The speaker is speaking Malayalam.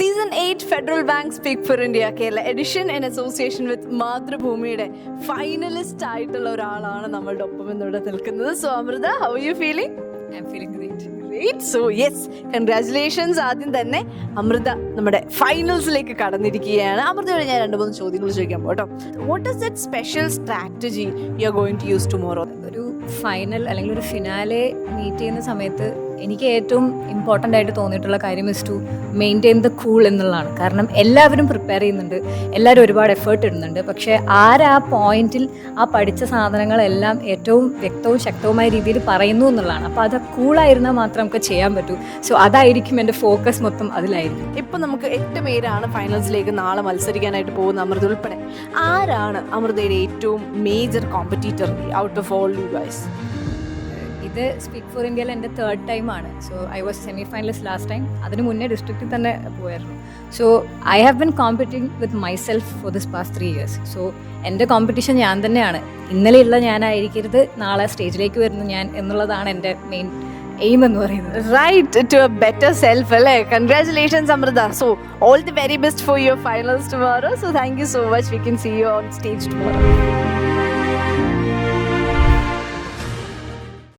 Season 8 Federal Bank Speak for India Kerala edition in association with മാതൃഭൂമിയുടെ ഫൈനലിസ്റ്റ് ആയിട്ടുള്ള ഒരാളാണ് നമ്മളുടെ ഒപ്പം എന്നിവിടെ നിൽക്കുന്നത്. So Amrita, how are you feeling? I am feeling great. So yes, congratulations. ആദ്യം തന്നെ അമൃത നമ്മുടെ ഫൈനൽസിലേക്ക് കടന്നിരിക്കുകയാണ്. അമൃതയോട് ഞാൻ 2-3 ചോദ്യങ്ങൾ ചോദിക്കാൻ പോട്ടോ. What is that special strategy you are going to use tomorrow? ഒരു ഫൈനൽ അല്ലെങ്കിൽ ഒരു ഫിനാലെ മീറ്റ് ചെയ്യുന്ന സമയത്ത് എനിക്ക് ഏറ്റവും ഇമ്പോർട്ടൻ്റ് ആയിട്ട് തോന്നിയിട്ടുള്ള കാര്യം is to maintain the cool എന്നുള്ളതാണ്. കാരണം എല്ലാവരും പ്രിപ്പയർ ചെയ്യുന്നുണ്ട്, എല്ലാവരും ഒരുപാട് എഫേർട്ട് ഇടുന്നുണ്ട്. പക്ഷേ ആ പോയിന്റിൽ ആ പഠിച്ച സാധനങ്ങളെല്ലാം ഏറ്റവും വ്യക്തവും ശക്തവുമായ രീതിയിൽ പറയുന്നു എന്നുള്ളതാണ്. അപ്പോൾ അത് കൂളായിരുന്നാൽ മാത്രമേ നമുക്ക് ചെയ്യാൻ പറ്റൂ. സോ അതായിരിക്കും എൻ്റെ ഫോക്കസ് മൊത്തം അതിലായിരിക്കും. ഇപ്പം നമുക്ക് 8 പേരാണ് ഫൈനൽസിലേക്ക് നാളെ മത്സരിക്കാനായിട്ട് പോകുന്ന അമൃത ഉൾപ്പെടെ. ആരാണ് അമൃതയുടെ ഏറ്റവും major competitor out of all you guys? ഇത് സ്പീക്ക് ഫോർ ഇന്ത്യയിൽ എൻ്റെ 3rd ടൈമാണ്. So I was semi finalist last time. അതിന് മുന്നേ ഡിസ്ട്രിക്റ്റിൽ തന്നെ പോയായിരുന്നു. So I have been competing with myself for this past 3 years. സോ എൻ്റെ കോമ്പറ്റീഷൻ ഞാൻ തന്നെയാണ്. ഇന്നലെയുള്ള ഞാനായിരിക്കരുത് നാളെ സ്റ്റേജിലേക്ക് വരുന്നു ഞാൻ എന്നുള്ളതാണ് എൻ്റെ മെയിൻ എയിം എന്ന് പറയുന്നത്. Right to a better self അല്ലേ? Congratulations Amrita. So all the very best for your finals tomorrow. So thank you so much. We can see you on stage tomorrow.